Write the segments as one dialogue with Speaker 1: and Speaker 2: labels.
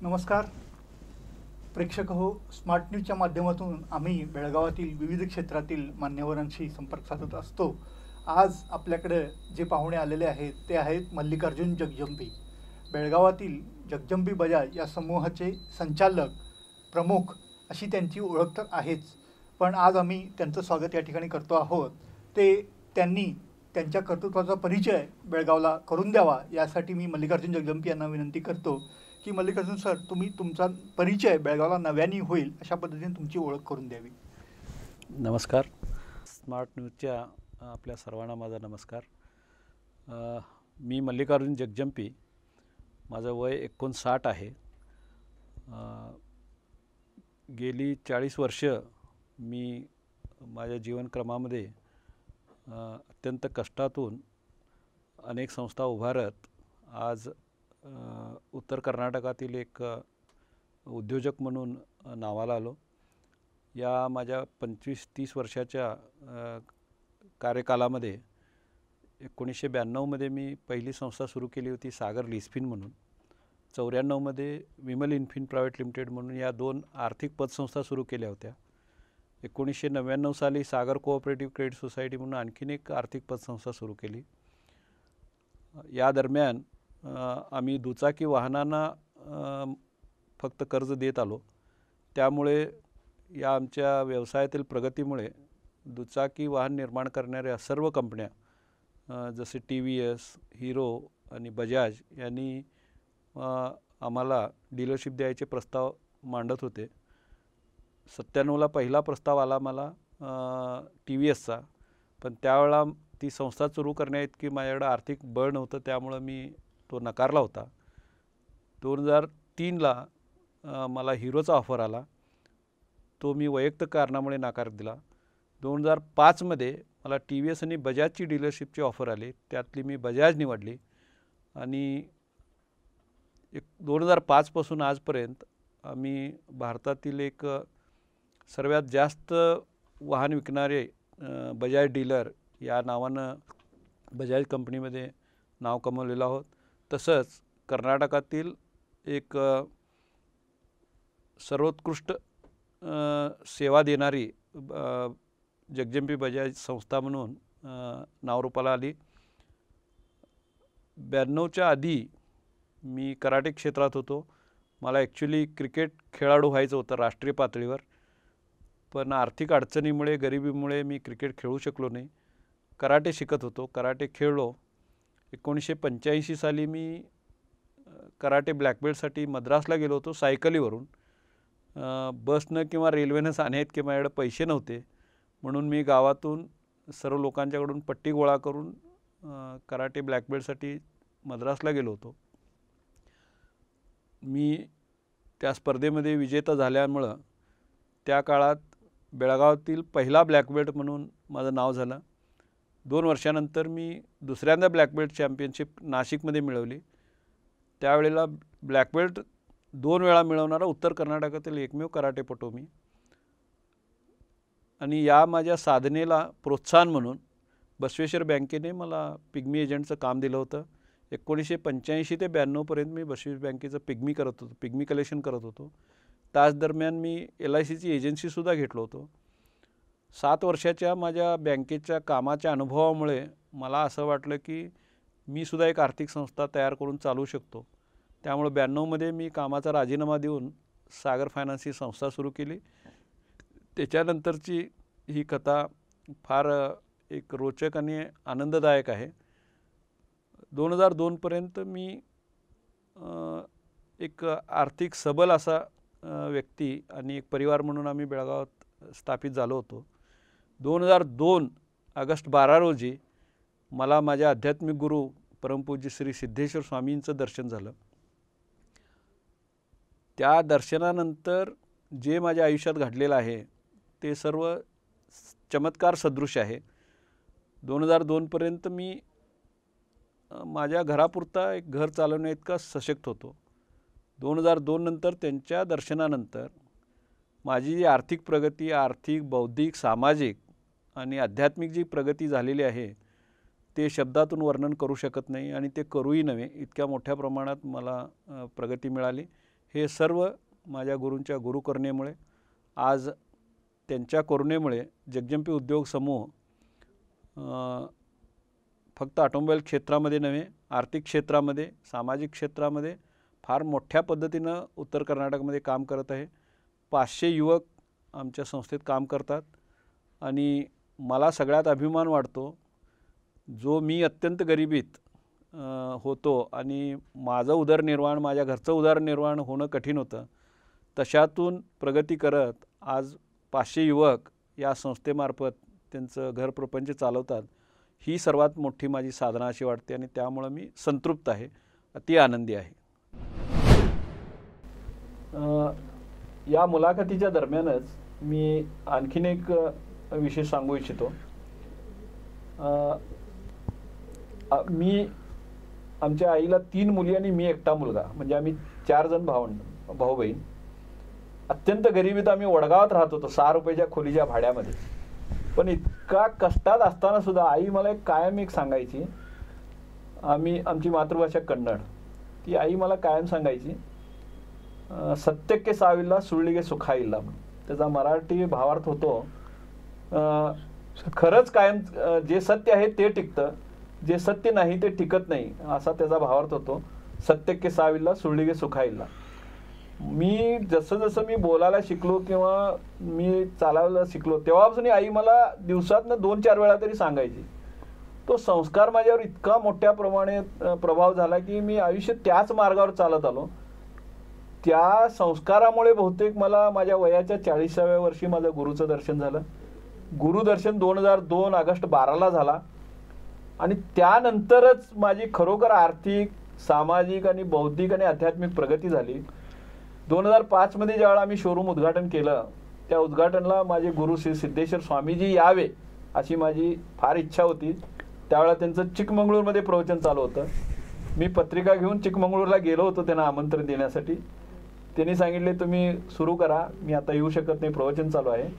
Speaker 1: नमस्कार प्रेक्षक हो. स्मार्ट न्यूजच्या माध्यमातून आम्ही बेळगावातील विविध क्षेत्रातील मान्यवरांशी संपर्क साधत असतो. आज आपल्याकडे जे पाहुणे आलेले आहेत ते आहेत मल्लिकार्जुन जगजंबी. बेळगावातील जगजंबी बजाज या समूहाचे संचालक प्रमुख अशी त्यांची ओळख तर आहेच, पण आज आम्ही त्यांचं स्वागत या ठिकाणी करतो आहोत. त्यांनी त्यांच्या कर्तृत्वाचा परिचय बेळगावला करून द्यावा यासाठी मी मल्लिकार्जुन जगजंबी यांना विनंती करतो की मल्लिकार्जुन सर, तुम्ही तुमचा परिचय बेळगावला नव्याने होईल अशा पद्धतीने तुमची ओळख करून द्यावी.
Speaker 2: नमस्कार. स्मार्ट न्यूजच्या आपल्या सर्वांना माझा नमस्कार. मी मल्लिकार्जुन जगजंबी. माझं वय 59 आहे. गेली 40 वर्ष मी माझ्या जीवनक्रमामध्ये अत्यंत कष्टातून अनेक संस्था उभारत आज उत्तर कर्नाटकातील एक उद्योजक म्हणून नावाला आलो. या माझ्या 25-30 वर्षाच्या कार्यकालामध्ये 1992मध्ये मी पहिली संस्था सुरू केली होती सागर लिस्फिन म्हणून. 94मध्ये विमल इन्फिन प्रायव्हेट लिमिटेड म्हणून या 2 आर्थिक पतसंस्था सुरू केल्या होत्या. 1999 साली सागर कोऑपरेटिव्ह क्रेडिट सोसायटी म्हणून आणखीन एक आर्थिक पतसंस्था सुरू केली. या दरम्यान आम्ही दुचाकी वाहनांना फक्त कर्ज देत आलो. त्यामुळे या आमच्या व्यवसायातील प्रगतीमुळे दुचाकी वाहन निर्माण करणाऱ्या सर्व कंपन्या जसे TVS, हिरो आणि बजाज यांनी आम्हाला डीलरशिप द्यायचे प्रस्ताव मांडत होते. 97ला पहिला प्रस्ताव आला मला TVSचा, पण त्यावेळेला ती संस्था सुरू करण्याइतकी माझ्याकडे आर्थिक बळ नव्हतं, त्यामुळं मी तो नकारला होता. 2003ला मला हिरोचा ऑफर आला, तो मी वैयक्तिक कारणामुळे नकार दिला. 2005मध्ये मला TVS आणि बजाजची डीलरशिपची ऑफर आली, त्यातली मी बजाज निवडली. आणि 2005 पासून आजपर्यंत आम्ही भारतातील एक सर्वात जास्त वाहन विकणारे बजाज डीलर या नावानं बजाज कंपनीमध्ये नाव कमवलेलं आहोत. तसंच कर्नाटकातील एक सर्वोत्कृष्ट सेवा देणारी जगजंबी बजाज संस्था म्हणून नावरूपाला आली. 92च्या आधी मी कराटे क्षेत्रात होतो. मला ॲक्च्युली क्रिकेट खेळाडू व्हायचं होतं राष्ट्रीय पातळीवर, पण आर्थिक अडचणीमुळे गरिबीमुळे मी क्रिकेट खेळू शकलो नाही. कराटे शिकत होतो, कराटे खेळलो. 1985 साली मी कराटे ब्लॅक बेल्टसाठी मद्रासला गेलो होतो सायकलीवरून. बसनं किंवा रेल्वेनं जाण्याइतके माझ्याकडे पैसे नव्हते, म्हणून मी गावातून सर्व लोकांच्याकडून पट्टी गोळा करून कराटे ब्लॅक बेल्टसाठी मद्रासला गेलो होतो. मी त्या स्पर्धेमध्ये विजेता झाल्यामुळं त्या काळात बेळगावातील पहिला ब्लॅक बेल्ट म्हणून माझं नाव झालं. 2 वर्षानंतर मी दुसऱ्यांदा ब्लॅक बेल्ट चॅम्पियनशिप नाशिकमध्ये मिळवली. त्यावेळेला ब्लॅक बेल्ट 2 वेळा मिळवणारा उत्तर कर्नाटकातील एकमेव कराटेपटू मी. आणि या माझ्या साधनेला प्रोत्साहन म्हणून बसवेश्वर बँकेने मला पिग्मी एजंटचं काम दिलं होतं. 1985 ते 92पर्यंत मी बसवेश्वर बँकेचं पिग्मी कलेक्शन करत होतो. त्याच दरम्यान मी LICची एजन्सीसुद्धा घेतलो होतो. 7 वर्षाच्या माझ्या बँकेच्या कामाच्या अनुभवामुळे मला असं वाटलं की मी सुद्धा एक आर्थिक संस्था तयार करून चालवू शकतो. त्यामुळे 92मध्ये मी कामाचा राजीनामा देऊन सागर फायनान्स ही संस्था सुरू केली. त्याच्यानंतरची ही कथा फार एक रोचक आणि आनंददायक आहे. 2002पर्यंत मी एक आर्थिक सबल असा व्यक्ती आणि एक परिवार म्हणून आम्ही बेळगावात स्थापित झालो होतो. 2002 ऑगस्ट 12 रोजी मला माझ्या आध्यात्मिक गुरु परमपूज्य श्री सिद्धेश्वर स्वामींचं दर्शन झालं. त्या दर्शनानंतर जे माझ्या आयुष्यात घडलेलं आहे ते सर्व चमत्कार सदृश आहे. 2002पर्यंत मी माझ्या घरापुरता एक घर चालवण्याइतका सशक्त होतो. 2002 नंतर त्यांच्या दर्शनानंतर माझी जी आर्थिक प्रगती, आर्थिक, बौद्धिक, सामाजिक आणि आध्यात्मिक जी प्रगती झालेली आहे ते शब्दातून वर्णन करू शकत नाही आणि ते करूही नव्हे, इतक्या मोठ्या प्रमाणात मला प्रगती मिळाली. हे सर्व माझ्या गुरूंच्या गुरुकरुणेमुळे, आज त्यांच्या करुणेमुळे जगजंपी उद्योग समूह फक्त ऑटोमोबाईल क्षेत्रामध्ये नव्हे, आर्थिक क्षेत्रामध्ये, सामाजिक क्षेत्रामध्ये फार मोठ्या पद्धतीनं उत्तर कर्नाटकमध्ये काम करत आहे. 500 युवक आमच्या संस्थेत काम करतात आणि मला सगळ्यात अभिमान वाटतो, जो मी अत्यंत गरिबीत होतो आणि माझं उदरनिर्वाह, माझ्या घरचं उदरनिर्वाह होणं कठीण होतं, तशातून प्रगती करत आज 500 युवक या संस्थेमार्फत त्यांचं घरप्रपंच चालवतात. ही सर्वात मोठी माझी साधना अशी वाटते आणि त्यामुळं मी संतृप्त आहे, अति आनंदी आहे. या मुलाखतीच्या दरम्यानच मी आणखीन एक विषय सांगू इच्छितो. मी आमच्या आईला 3 मुली आणि मी एकटा मुलगा, म्हणजे आम्ही 4 जण भाऊ बहीण. अत्यंत गरिबीत आम्ही वडगावात राहत होतो, 6 रुपयाच्या खोलीच्या भाड्यामध्ये. पण इतका कष्टात असताना सुद्धा आई मला कायम एक सांगायची, आमची मातृभाषा कन्नड, ती आई मला कायम सांगायची, सत्यಕ್ಕೆ ಸಾವಿಲ್ಲ ಸುಳ್ಳಿಗೆ सुख ಇಲ್ಲ. त्याचा मराठी भावार्थ होतो, खरंच कायम जे सत्य आहे ते टिकतं, जे सत्य नाही ते टिकत नाही, असा त्याचा भावार्थ होतो. सत्यಕ್ಕೆ ಸಾವಿಲ್ಲ ಸುಳ್ಳಿಗೆ सुख ಇಲ್ಲ. मी जसं मी बोलायला शिकलो किंवा मी चालायला शिकलो तेव्हापासून आई मला दिवसातनं 2-4 वेळा तरी सांगायची. तो संस्कार माझ्यावर इतका मोठ्या प्रमाणे प्रभाव झाला की मी आयुष्य त्याच मार्गावर चालत आलो. त्या संस्कारामुळे बहुतेक मला माझ्या वयाच्या 40व्या वर्षी माझं गुरुचं दर्शन झालं. गुरुदर्शन 2002 ऑगस्ट 12ला झाला आणि त्यानंतरच माझी खरोखर आर्थिक, सामाजिक आणि बौद्धिक आणि आध्यात्मिक प्रगती झाली. 2005 मध्ये ज्यावेळेला आम्ही शोरूम उद्घाटन केलं, त्या उद्घाटनला माझे गुरु श्री सिद्धेश्वर स्वामीजी यावे अशी माझी फार इच्छा होती. त्यावेळेला त्यांचं चिकमंगळूरमध्ये प्रवचन चालू होतं. मी पत्रिका घेऊन चिकमंगळूरला गेलो होतो त्यांना आमंत्रण देण्यासाठी. त्यांनी सांगितले, तुम्ही सुरू करा, मी आता येऊ शकत नाही, प्रवचन चालू आहे.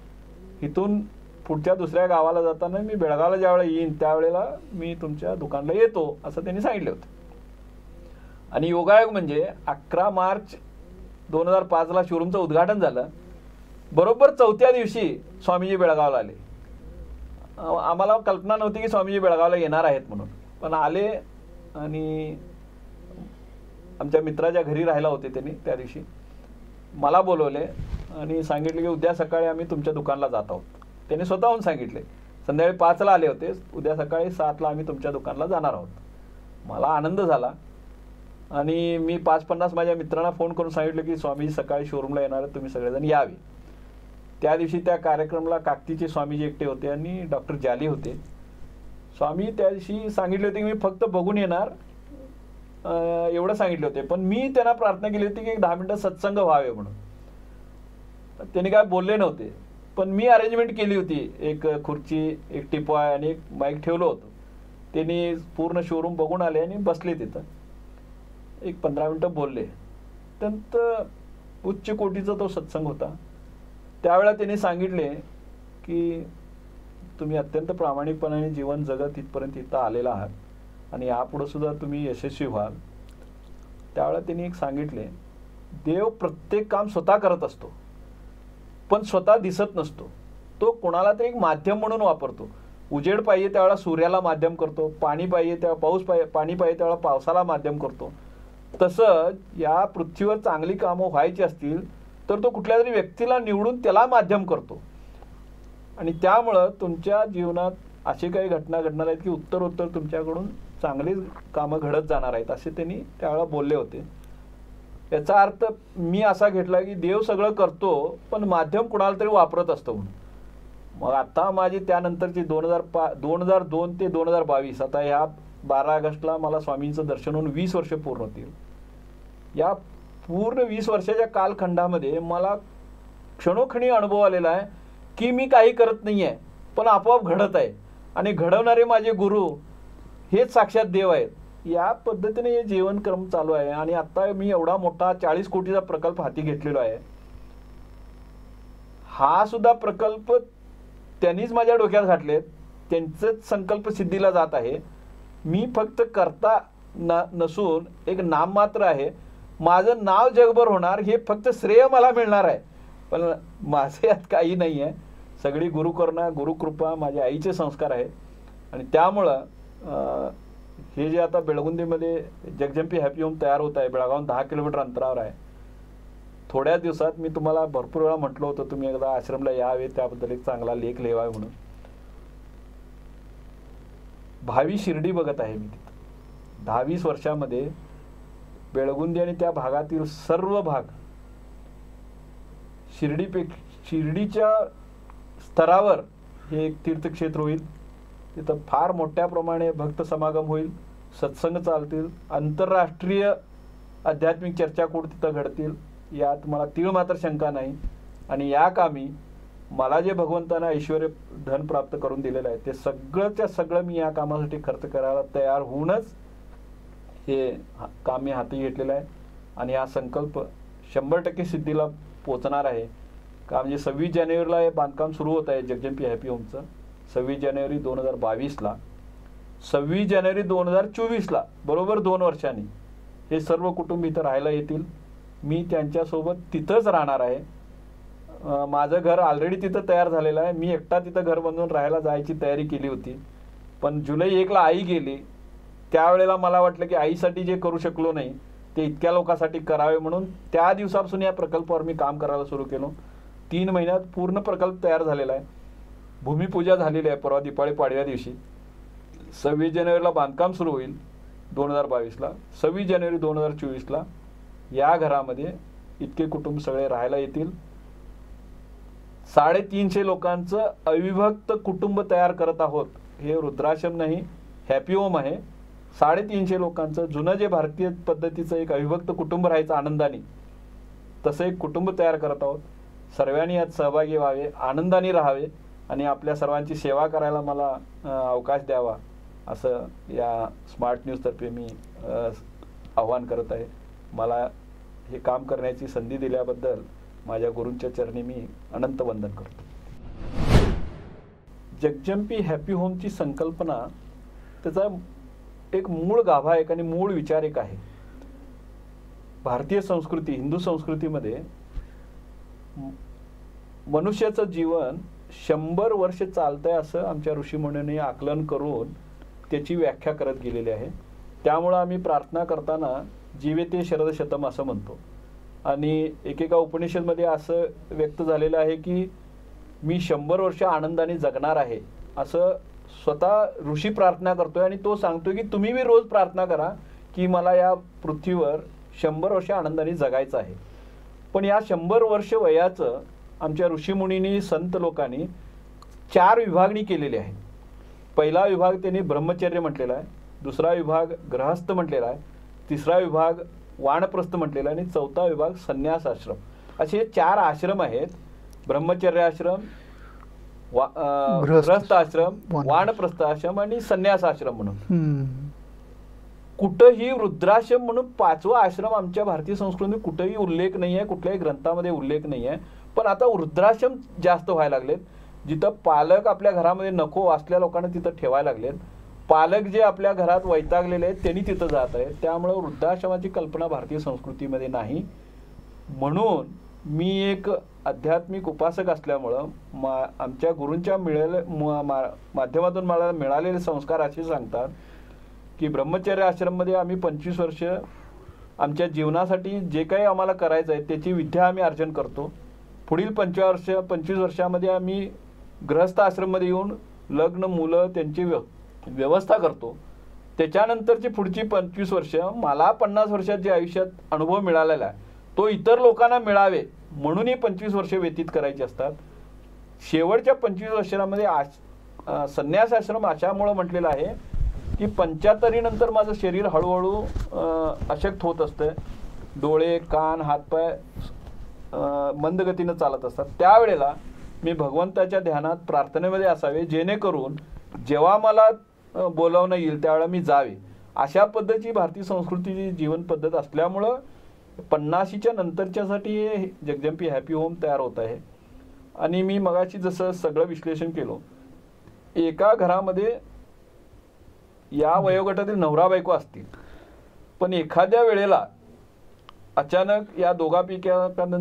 Speaker 2: इथून पुढच्या दुसऱ्या गावाला जाताना मी बेळगावला ज्यावेळेला येईन त्यावेळेला मी तुमच्या दुकानला येतो असं त्यांनी सांगितले होते. आणि योगायोग म्हणजे 11 मार्च 2005ला शोरूमचं उद्घाटन झालं. बरोबर 4थ्या दिवशी स्वामीजी बेळगावला आले. आम्हाला कल्पना नव्हती की स्वामीजी बेळगावला येणार आहेत म्हणून, पण आले आणि आमच्या मित्राच्या घरी राहायला होते त्यांनी. त्या दिवशी मला बोलवले आणि सांगितले की उद्या सकाळी आम्ही तुमच्या दुकानला जात आहोत. त्यांनी स्वतःहून सांगितले. संध्याकाळी 5ला आले होते, उद्या सकाळी 7ला आम्ही तुमच्या दुकानला जाणार आहोत. मला आनंद झाला आणि मी 5:50 माझ्या मित्रांना फोन करून सांगितलं की स्वामीजी सकाळी शोरूमला येणार आहेत, तुम्ही सगळेजण यावे. त्या दिवशी त्या कार्यक्रमाला काकतीचे स्वामीजी एकटे होते आणि डॉक्टर जाली होते. स्वामी त्या दिवशी सांगितले होते की मी फक्त बघून येणार, एवढं सांगितले होते. पण मी त्यांना प्रार्थना केली होती की 10 मिनिटं सत्संग व्हावे म्हणून. त्यांनी काय बोलले नव्हते, पण मी अरेंजमेंट केली होती. एक खुर्ची, एक टिपॉय आणि एक माईक ठेवलं होतं. त्यांनी पूर्ण शोरूम बघून आले आणि बसले तिथं. एक 15 मिनिटं बोलले. अत्यंत उच्च कोटीचा तो सत्संग होता. त्यावेळेला त्यांनी सांगितले की तुम्ही अत्यंत प्रामाणिकपणाने जीवन जगत इथपर्यंत इथं आलेला आहात आणि यापुढे सुद्धा तुम्ही यशस्वी व्हाल. त्यावेळेला त्यांनी एक सांगितले, देव प्रत्येक काम स्वतः करत असतो पण स्वतः दिसत नसतो. तो कोणाला तरी एक माध्यम म्हणून वापरतो. उजेड पाहिजे त्यावेळेला सूर्याला माध्यम करतो, पाणी पाहिजे तेव्हा पाणी पाहिजे त्यावेळेला पावसाला माध्यम करतो. तसं या पृथ्वीवर चांगली कामं व्हायची असतील तर तो कुठल्या तरी व्यक्तीला निवडून त्याला माध्यम करतो. आणि त्यामुळं तुमच्या जीवनात अशी काही घटना घडणार आहेत की उत्तरोत्तर तुमच्याकडून चांगली कामं घडत जाणार आहेत, असे त्यांनी त्यावेळेला बोलले होते. याचा अर्थ मी असा घेतला की देव सगळं करतो पण माध्यम कुणाला तरी वापरत असतो म्हणून. मग आता माझी त्यानंतरची 2002 ते 2022, आता ह्या 12 ऑगस्टला मला स्वामींचं दर्शन होऊन 20 वर्ष पूर्ण होतील. या पूर्ण 20 वर्षाच्या कालखंडामध्ये मला क्षणोक्षणी अनुभव आलेला आहे की मी काही करत नाही आहे, पण आपोआप घडत आहे आणि घडवणारे माझे गुरु हेच साक्षात देव आहेत. या पद्धतीने हे जीवनक्रम चालू आहे आणि आता मी एवढा मोठा 40 कोटीचा प्रकल्प हाती घेतलेला आहे. हा सुद्धा प्रकल्प त्यांनीच माझ्या डोक्यात घातलेत, त्यांचंच संकल्प सिद्धीला जात आहे. मी फक्त करता नसून एक नाम मात्र आहे. माझं नाव जगभर होणार, हे फक्त श्रेय मला मिळणार आहे, पण माझे यात काही नाही आहे. सगळी गुरुकरुणा, गुरुकृपा, माझ्या आईचे संस्कार आहे. आणि त्यामुळं हे जे आता बेळगुंदीमध्ये जगजंपी हॅपी होम तयार होत आहे, बेळगावहून 10 किलोमीटर अंतरावर आहे. थोड्या दिवसात मी तुम्हाला भरपूर वेळा म्हटलं होतं तुम्ही एकदा आश्रमला यावे, त्याबद्दल एक चांगला लेख लिहावा म्हणून. भावी शिर्डी बघत आहे मी तिथं. 10-20 वर्षामध्ये बेळगुंदी आणि त्या भागातील सर्व भाग शिर्डीच्या स्तरावर हे एक तीर्थक्षेत्र होईल. तिथं फार मोठ्या प्रमाणे भक्त समागम होईल, सत्संग चालतील, आंतरराष्ट्रीय आध्यात्मिक चर्चाकूट तिथं घडतील, यात मला तीळ मात्र शंका नाही. आणि या कामी मला जे भगवंतानं ऐश्वर धन प्राप्त करून दिलेलं आहे ते सगळंच्या सगळं मी या कामासाठी खर्च करायला तयार होऊनच हे काम मी हाती घेतलेलं आहे. आणि हा संकल्प 100% सिद्धीला पोचणार आहे. का म्हणजे 26 जानेवारीला हे बांधकाम सुरू होत आहे जगजंपी हॅपी होमचं. 26 जानेवारी 2022ला, 26 जानेवारी 2024ला, बरोबर 2 वर्षांनी हे सर्व कुटुंब इथं राहायला येतील. मी त्यांच्यासोबत तिथंच राहणार आहे. माझं घर ऑलरेडी तिथं तयार झालेलं आहे. मी एकटा तिथं घर बांधून राहायला जायची तयारी केली होती, पण जुलै 1ला आई गेली. त्यावेळेला मला वाटलं की आईसाठी जे करू शकलो नाही ते इतक्या लोकांसाठी करावे, म्हणून त्या दिवसापासून या प्रकल्पावर मी काम करायला सुरू केलो. 3 महिन्यात पूर्ण प्रकल्प तयार झालेला आहे. भूमिपूजा झालेली आहे परवा दिवाळी पाडव्या दिवशी. 26 जानेवारीला बांधकाम सुरू होईल 2022ला. 26 जानेवारी 2024ला या घरामध्ये इतके कुटुंब सगळे राहायला येतील. 350 लोकांचं अविभक्त कुटुंब तयार करत आहोत. हे रुद्राश्रम नाही, हॅपी होम आहे. 350 लोकांचं जुनं जे भारतीय पद्धतीचं एक अविभक्त कुटुंब राहायचं आनंदाने, तसं एक कुटुंब तयार करत आहोत. सर्वांनी यात सहभागी व्हावे, आनंदाने राहावे आणि आपल्या सर्वांची सेवा करायला मला अवकाश द्यावा, असं या स्मार्ट न्यूजतर्फे मी आव्हान करत आहे. मला हे काम करण्याची संधी दिल्याबद्दल माझ्या गुरूंच्या चरणी मी अनंत वंदन करतो. जगजंपी हॅपी होमची संकल्पना, त्याचा एक मूळ गाभा एक आणि मूळ विचार एक आहे. भारतीय संस्कृती, हिंदू संस्कृतीमध्ये मनुष्याचं जीवन 100 वर्ष चालतंय असं आमच्या ऋषीमुनींनी आकलन करून त्याची व्याख्या करत गेलेली आहे. त्यामुळं आम्ही प्रार्थना करताना जीवेते शरद शतम असं म्हणतो. आणि एकेका उपनिषदमध्ये असं व्यक्त झालेलं आहे की मी 100 वर्ष आनंदाने जगणार आहे, असं स्वतः ऋषी प्रार्थना करतोय. आणि तो सांगतोय की तुम्ही बी रोज प्रार्थना करा की मला या पृथ्वीवर 100 वर्ष आनंदाने जगायचं आहे. पण या 100 वर्ष वयाचं आमच्या ऋषीमुनींनी, संत लोकांनी 4 विभागणी केलेली आहे. पहिला विभाग त्यांनी ब्रह्मचर्य म्हटलेला आहे, दुसरा विभाग गृहस्थ म्हटलेला आहे, तिसरा विभाग वानप्रस्थ म्हटलेला आहे आणि चौथा विभाग संन्यास आश्रम. असे 4 आश्रम आहेत. ब्रह्मचर्य आश्रम, गृहस्थ आश्रम, वानप्रस्थ आश्रम आणि संन्यास आश्रम म्हणून. कुठंही वृद्धाश्रम म्हणून 5वा आश्रम आमच्या भारतीय संस्कृतीत कुठेही उल्लेख नाही आहे, कुठल्याही ग्रंथामध्ये उल्लेख नाही आहे. पण आता वृद्धाश्रम जास्त व्हायला लागलेत. जिथं पालक आपल्या घरामध्ये नको असल्या लोकांना तिथं ठेवायला लागलेत. पालक जे आपल्या घरात वैतागलेले आहेत त्यांनी तिथं जात आहेत. त्यामुळं वृद्धाश्रमाची कल्पना भारतीय संस्कृतीमध्ये नाही. म्हणून मी एक आध्यात्मिक उपासक असल्यामुळं आमच्या गुरूंच्या माध्यमातून मला मिळालेले संस्कार असे सांगतात की ब्रह्मचर्य आश्रममध्ये आम्ही 25 वर्ष आमच्या जीवनासाठी जे काही आम्हाला करायचं आहे त्याची विद्या आम्ही अर्जन करतो. पुढील 25 वर्षामध्ये आम्ही गृहस्थ आश्रममध्ये येऊन लग्न, मुलं त्यांची व्यवस्था करतो. त्याच्यानंतरची पुढची 25 वर्ष मला 50 वर्षात जे आयुष्यात अनुभव मिळालेला आहे तो इतर लोकांना मिळावे म्हणून ही 25 वर्ष व्यतीत करायची असतात. शेवटच्या 25 वर्षामध्ये संन्यास आश्रम अशामुळं म्हटलेलं आहे की 75 नंतर माझं शरीर हळूहळू अशक्त होत असतं. डोळे, कान, हातपाय मंदगतीनं चालत असतात. त्यावेळेला मी भगवंताच्या ध्यानात, प्रार्थनेमध्ये असावे, जेणेकरून जेव्हा मला बोलावणं येईल त्यावेळेला मी जावे. अशा पद्धतीची भारतीय संस्कृतीची जीवन पद्धत असल्यामुळं 50च्या नंतरच्यासाठी हे जगजंपी हॅपी होम तयार होत आहे. आणि मी मगाशी जसं सगळं विश्लेषण केलं, एका घरामध्ये या वयोगटातील नवरा बायको असतील, पण एखाद्या वेळेला अचानक या दोघांपैकी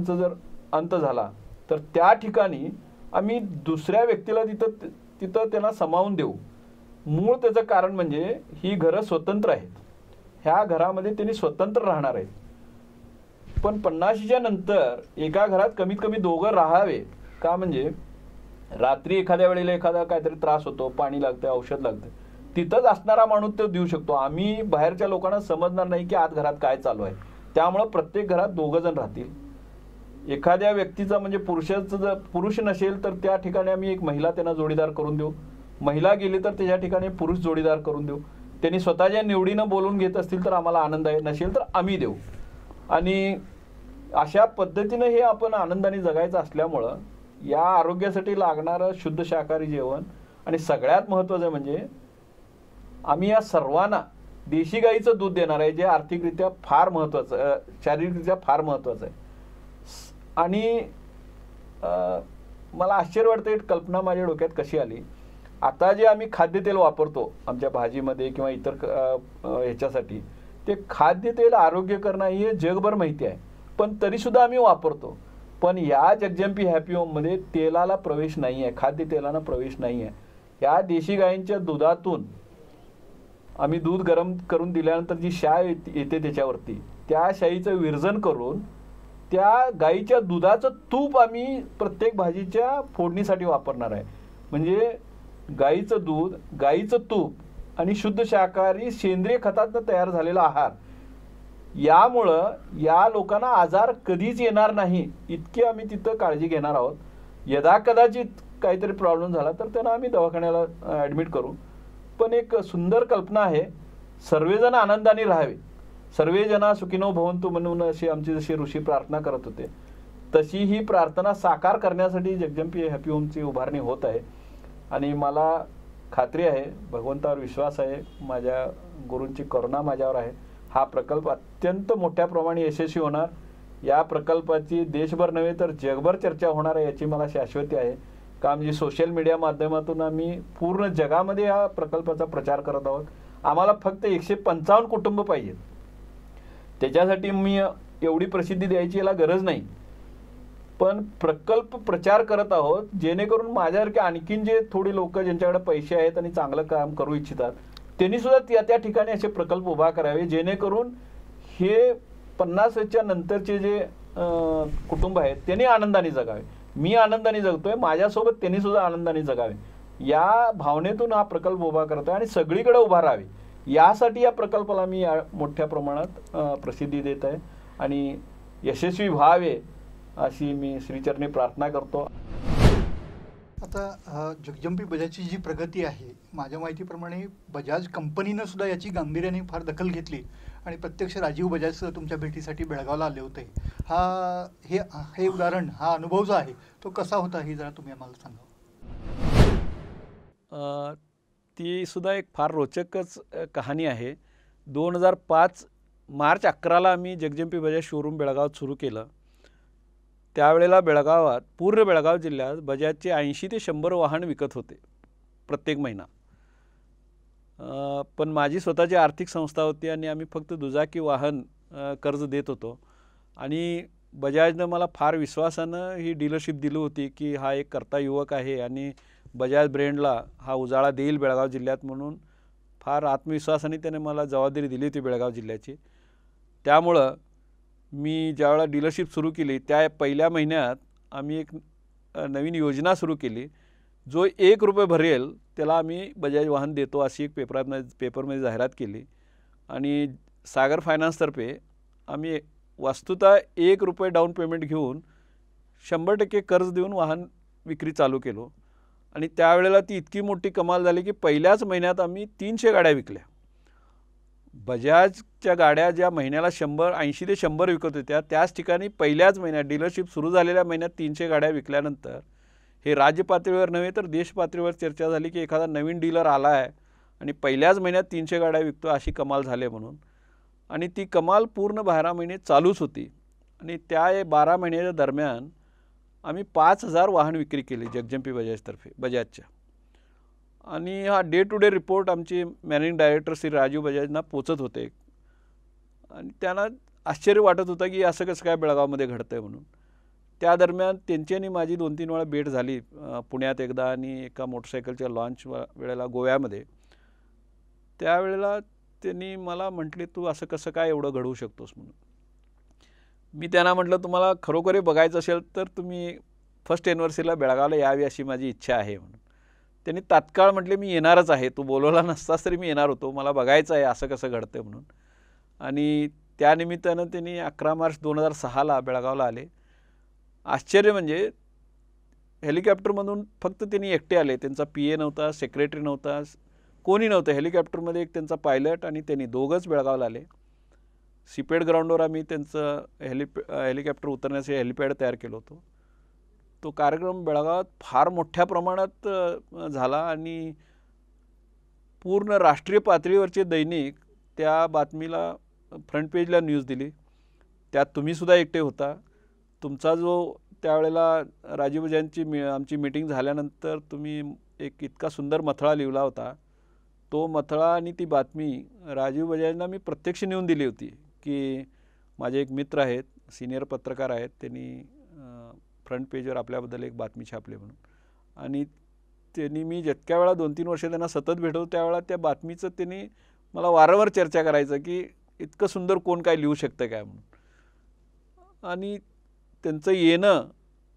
Speaker 2: जर अंत झाला तर त्या ठिकाणी आम्ही दुसऱ्या व्यक्तीला तिथं त्यांना सामावून देऊ. मूळ त्याचं कारण म्हणजे ही घरं स्वतंत्र आहेत, ह्या घरामध्ये त्यांनी स्वतंत्र राहणार आहेत. पण 50च्या नंतर एका घरात कमीत कमी दोघं राहावे का, म्हणजे रात्री एखाद्या वेळेला एखादा काहीतरी त्रास होतो, पाणी लागतं, औषध लागतं, तिथंच असणारा माणूस तो देऊ शकतो. आम्ही बाहेरच्या लोकांना समजणार नाही की आत घरात काय चालू आहे. त्यामुळं प्रत्येक घरात 2 जण राहतील. एखाद्या व्यक्तीचा म्हणजे पुरुषाचं जर पुरुष नसेल तर त्या ठिकाणी आम्ही एक महिला त्यांना जोडीदार करून देऊ. महिला गेली तर त्याच्या ठिकाणी पुरुष जोडीदार करून देऊ. त्यांनी स्वतःच्या निवडीनं बोलून घेत असतील तर आम्हाला आनंद आहे, नसेल तर आम्ही देऊ. आणि अशा पद्धतीनं हे आपण आनंदाने जगायचं असल्यामुळं या आरोग्यासाठी लागणारं शुद्ध शाकाहारी जेवण आणि सगळ्यात महत्त्वाचं म्हणजे आम्ही या सर्वांना देशी गाईचं दूध देणार आहे, जे आर्थिकरित्या फार महत्त्वाचं, शारीरिकरित्या फार महत्त्वाचं आहे. आणि मला आश्चर्य वाटतं ही कल्पना माझ्या डोक्यात कशी आली. आता जे आम्ही खाद्यतेल वापरतो आमच्या भाजीमध्ये किंवा इतर ह्याच्यासाठी, ते खाद्यतेल आरोग्यकर नाही हे जगभर माहिती आहे, पण तरीसुद्धा आम्ही वापरतो. पण या जगजंपी हॅपी होममध्ये तेलाला प्रवेश नाही आहे, खाद्यतेलांना प्रवेश नाही आहे. या देशी गायींच्या दुधातून आम्ही दूध गरम करून दिल्यानंतर जी शाई येते त्याच्यावरती, त्या शाईचं विरजन करून त्या गाईच्या दुधाचं तूप आम्ही प्रत्येक भाजीच्या फोडणीसाठी वापरणार आहे. म्हणजे गाईचं दूध, गाईचं तूप आणि शुद्ध शाकाहारी सेंद्रिय खतातनं तयार झालेला आहार, यामुळं या लोकांना आजार कधीच येणार नाही इतकी आम्ही तिथं काळजी घेणार आहोत. यदा कदाचित काहीतरी प्रॉब्लेम झाला तर त्यांना आम्ही दवाखान्याला ॲडमिट करू. पण एक सुंदर कल्पना आहे, सर्वजण आनंदाने राहावे, सर्वजना सुखिनो भवन्तु म्हणून अशी आमची जशी ऋषी प्रार्थना करत होते, तशी ही प्रार्थना साकार करण्यासाठी जगजंपी हॅपी होमची उभारणी होत आहे. आणि मला खात्री आहे, भगवंतावर विश्वास आहे, माझ्या गुरूंची करुणा माझ्यावर आहे, हा प्रकल्प अत्यंत मोठ्या प्रमाणे यशस्वी होणार. या प्रकल्पाची देशभर नव्हे तर जगभर चर्चा होणार आहे याची मला शाश्वती आहे. का म्हणजे सोशल मीडिया माध्यमातून आम्ही पूर्ण जगामध्ये या प्रकल्पाचा प्रचार करत आहोत. आम्हाला फक्त 155 कुटुंब पाहिजेत. त्याच्यासाठी मी एवढी प्रसिद्धी द्यायची याला गरज नाही, पण प्रकल्प प्रचार करत आहोत जेणेकरून माझ्यासारखे आणखीन जे थोडी लोक ज्यांच्याकडे पैसे आहेत आणि चांगलं काम करू इच्छितात त्यांनी सुद्धा त्या ठिकाणी असे प्रकल्प उभा करावे, जेणेकरून हे 50च्या नंतरचे जे कुटुंब आहेत त्यांनी आनंदाने जगावे. मी आनंदाने जगतोय, माझ्यासोबत त्यांनी सुद्धा आनंदाने जगावे, या भावनेतून हा प्रकल्प उभा करतोय आणि सगळीकडे उभा राहावे यासाठी या प्रकल्पाला मी मोठ्या प्रमाणात प्रसिद्धी देत आहे आणि यशस्वी व्हावे अशी मी श्रीचरणी प्रार्थना करतो.
Speaker 1: आता जगजंपी बजाजची जी प्रगती आहे, माझ्या माहितीप्रमाणे बजाज कंपनीनं सुद्धा याची गांभीर्याने फार दखल घेतली आणि प्रत्यक्ष राजीव बजाज तुमच्या भेटीसाठी बेळगावला आले होते. हे उदाहरण, हा अनुभव जो आहे तो कसा होता हे जरा तुम्ही आम्हाला सांगा.
Speaker 2: ती सुद्धा एक फार रोचकच कहाणी आहे. 2005 मार्च 11ला आम्ही जगजंपी बजाज शोरूम बेळगावात सुरू केलं. त्यावेळेला बेळगावात, पूर्ण बेळगाव जिल्ह्यात बजाजचे 80 ते 100 वाहन विकत होते प्रत्येक महिना. पण माझी स्वतःची आर्थिक संस्था होती आणि आम्ही फक्त दुचाकी वाहन कर्ज देत होतो. आणि बजाजनं मला फार विश्वासानं ही डीलरशिप दिली होती की हा एक कर्ता युवक आहे आणि बजाज ब्रँडला हा उजाळा देईल बेळगाव जिल्ह्यात, म्हणून फार आत्मविश्वासाने त्याने मला जबाबदारी दिली होती बेळगाव जिल्ह्याची. त्यामुळं मी ज्यावेळेला डीलरशिप सुरू केली त्या पहिल्या महिन्यात आम्ही एक नवीन योजना सुरू केली. जो 1 रुपये भरेल त्याला आम्ही बजाज वाहन देतो अशी एक पेपरमध्ये जाहिरात केली. आणि सागर फायनान्सतर्फे आम्ही वस्तुतः 1 रुपये डाऊन पेमेंट घेऊन 100% कर्ज देऊन वाहन विक्री चालू केलो. आणि त्यावेळेला ती इतकी मोठी कमाल झाली की पहिल्याच महिन्यात आम्ही 300 गाड्या विकल्या. बजाजच्या गाड्या ज्या महिन्याला 80 ते 100 विकत होत्या, त्याच ठिकाणी पहिल्याच महिन्यात डीलरशिप सुरू झालेल्या महिन्यात 300 गाड्या विकल्यानंतर हे राज्य पातळीवर नव्हे तर देश पातळीवर चर्चा झाली की एखादा नवीन डीलर आला आहे आणि पहिल्याच महिन्यात 300 गाड्या विकतो, अशी कमाल झाली म्हणून. आणि ती कमाल पूर्ण 12 महिने चालूच होती. आणि त्या 12 महिन्याच्या दरम्यान आम्ही 5000 वाहन विक्री केली जगजंपी बजाजतर्फे, बजाजच्या. आणि हा डे टू डे रिपोर्ट आमचे मॅनेजिंग डायरेक्टर श्री राजीव बजाजना पोचत होते. आणि त्यांना आश्चर्य वाटत होतं की असं कसं काय बेळगावमध्ये घडतंय म्हणून. त्या दरम्यान त्यांची आणि माझी 2-3 वेळा भेट झाली, पुण्यात एकदा आणि एका मोटरसायकलच्या लॉन्च वेळेला गोव्यामध्ये. त्यावेळेला त्यांनी मला म्हटले, तू असं कसं काय एवढं घडवू शकतोस म्हणून. मी त्यांना म्हटलं, तुम्हाला खरोखर बघायचं असेल तर तुम्ही फर्स्ट एनिव्हर्सरीला बेळगावला यावी अशी माझी इच्छा आहे म्हणून. त्यांनी तात्काळ म्हटले, मी येणारच आहे, तू बोलवला नसतास तरी मी येणार होतो, मला बघायचं आहे असं कसं घडतं म्हणून. आणि त्यानिमित्तानं त्यांनी 11 मार्च 2006ला बेळगावला आले. आश्चर्य म्हणजे हेलिकॉप्टरमधून फक्त त्यांनी एकटे आले, त्यांचा PA नव्हता, सेक्रेटरी नव्हता, कोणी नव्हतं. हेलिकॉप्टरमध्ये एक त्यांचा पायलट आणि त्यांनी दोघंच बेळगावला आले. सीपेड ग्राउंडवर आम्ही त्यांचं हेलिकॉप्टर उतरण्याचे हेलिपॅड तयार केलं होतं. तो कार्यक्रम बेळगावात फार मोठ्या प्रमाणात झाला आणि पूर्ण राष्ट्रीय पातळीवरचे दैनिक त्या बातमीला फ्रंट पेजला न्यूज दिली. त्यात तुम्हीसुद्धा एकटे होता. तुमचा जो त्यावेळेला राजीव बजाजची आमची मीटिंग झाल्यानंतर तुम्ही एक इतका सुंदर मथळा लिहिला होता. तो मथळा आणि ती बातमी राजीव बजाजला मी प्रत्यक्ष नेऊन दिली होती की माझे एक मित्र आहेत, सिनियर पत्रकार आहेत, त्यांनी फ्रंट पेजवर आपल्याबद्दल एक बातमी छापली म्हणून. आणि त्यांनी मी जितक्या वेळा 2-3 वर्ष त्यांना सतत भेटतो त्यावेळेला त्या बातमीचं त्यांनी मला वारंवार चर्चा करायचं की इतकं सुंदर कोण काय लिहू शकतं काय म्हणून. आणि त्यांचं येणं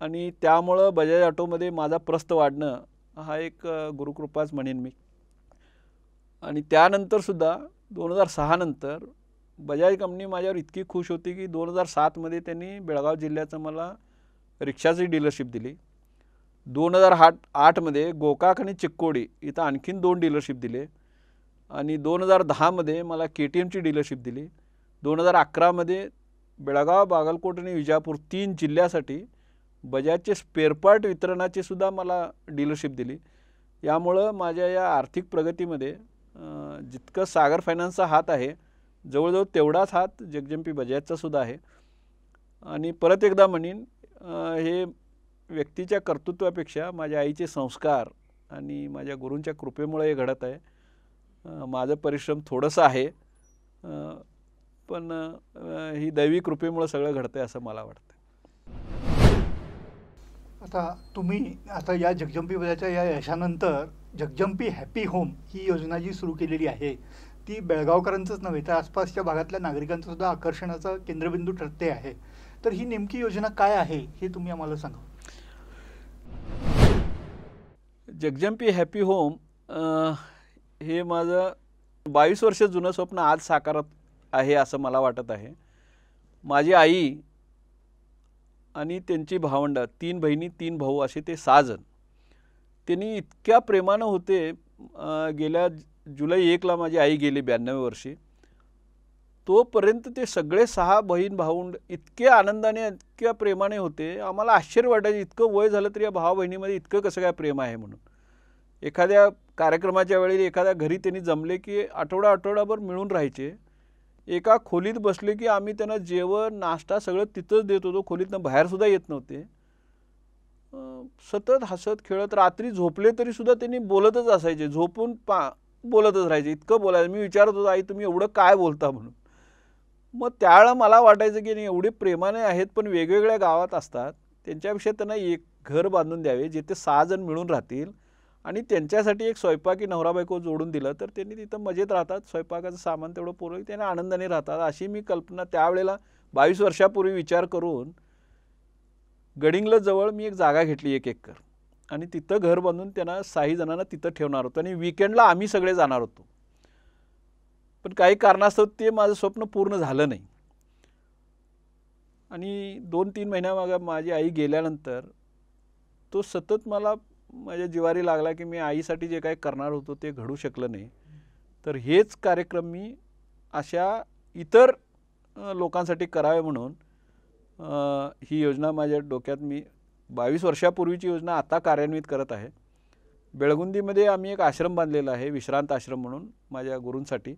Speaker 2: आणि त्यामुळं बजाज ऑटोमध्ये माझा प्रस्थ वाढणं हा एक गुरुकृपाच म्हणेन मी. आणि त्यानंतरसुद्धा 2006 नंतर बजाज कंपनी माझ्यावर इतकी खुश होती की 2007मध्ये त्यांनी बेळगाव जिल्ह्याचं मला रिक्षाची डीलरशिप दिली. 2008मध्ये गोकाक आणि चिक्कोडी इथं आणखीन 2 डीलरशिप दिले. आणि 2010मध्ये मला KTMची डीलरशिप दिली. 2011मध्ये बेळगाव, बागलकोट आणि विजापूर 3 जिल्ह्यासाठी बजाजचे स्पेअरपार्ट वितरणाची सुद्धा मला डीलरशिप दिली. यामुळं माझ्या या आर्थिक प्रगतीमध्ये जितकं सागर फायनान्सचा हात आहे जवळजवळ तेवढाच हात जगजंपी बजाजचा सुद्धा आहे. आणि परत एकदा म्हणेन, हे व्यक्तीच्या कर्तृत्वापेक्षा माझ्या आईचे संस्कार आणि माझ्या गुरूंच्या कृपेमुळे हे घडत आहे. माझं परिश्रम थोडंसं आहे, पण ही दैवी कृपेमुळे सगळं घडतं आहे असं मला वाटतं.
Speaker 1: आता तुम्ही या जगजंपी बजाजच्या या यशानंतर जगजंपी हॅपी होम ही योजना जी सुरू केलेली आहे ती बेळगावकरांचंच नव्हे तर आसपासच्या भागातल्या नागरिकांचं सुद्धा आकर्षणाचा केंद्रबिंदू ठरते आहे. तर ही नेमकी योजना काय आहे हे तुम्ही आम्हाला सांगा.
Speaker 2: जगजंपी हॅपी होम हे माझं 22 वर्ष जुनं स्वप्न आज साकारत आहे असं मला वाटत आहे. माझी आई आणि त्यांची भावंडं 3 बहिणी 3 भाऊ असे ते 6 जण. त्यांनी इतक्या प्रेमानं होते. गेल्या जुलै 1ला माझी आई गेली 92 वर्षी. तोपर्यंत ते सगळे 6 बहीण भावंड इतके आनंदाने इतक्या प्रेमाने होते. आम्हाला आश्चर्य वाटायचं इतकं वय झालं तरी या भावा बहिणीमध्ये इतकं कसं काय प्रेम आहे म्हणून. एखाद्या कार्यक्रमाच्या वेळी एखाद्या घरी त्यांनी जमले की आठवडाभर मिळून राहायचे. एका खोलीत बसले की आम्ही त्यांना जेवण नाश्ता सगळं तिथंच देत होतो. खोलीतनं बाहेरसुद्धा येत नव्हते. सतत हसत खेळत रात्री झोपले तरीसुद्धा त्यांनी बोलतच असायचे. झोपून बोलतच राहायचे. इतकं बोलायचं. मी विचारत होतो, आई तुम्ही एवढं काय बोलता म्हणून. मग त्यावेळेला मला वाटायचं की एवढे प्रेमाने आहेत पण वेगवेगळ्या गावात असतात. त्यांच्यापेक्षा त्यांना एक घर बांधून द्यावे जिथे 6 जण मिळून राहतील आणि त्यांच्यासाठी एक स्वयंपाकी नवरा बायको जोडून दिलं तर त्यांनी तिथं मजेत राहतात. स्वयंपाकाचं सामान तेवढं पुरवलं त्यांनी आनंदाने राहतात अशी मी कल्पना त्यावेळेला 22 वर्षापूर्वी विचार करून गडिंग्लज जवळ मी एक जागा घेतली 1 एकर आणि तिथं घर बांधून त्यांना 6 जणांना तिथं ठेवणार होतो आणि वीकेंडला आम्ही सगळे जाणार होतो. पण काही कारणास्तव ते माझं स्वप्न पूर्ण झालं नाही. आणि 2-3 महिन्यामागे माझी आई गेल्यानंतर तो सतत मला माझ्या जिवारी लागला की मी आईसाठी जे काही करणार होतो ते घडू शकलं नाही. तर हेच कार्यक्रम मी अशा इतर लोकांसाठी करावे म्हणून ही योजना माझ्या डोक्यात मी 22 वर्षापूर्वीची योजना आता कार्यान्वित करत आहे. बेळगुंदीमध्ये आम्ही एक आश्रम बांधलेला आहे, विश्रांत आश्रम म्हणून माझ्या गुरूंसाठी.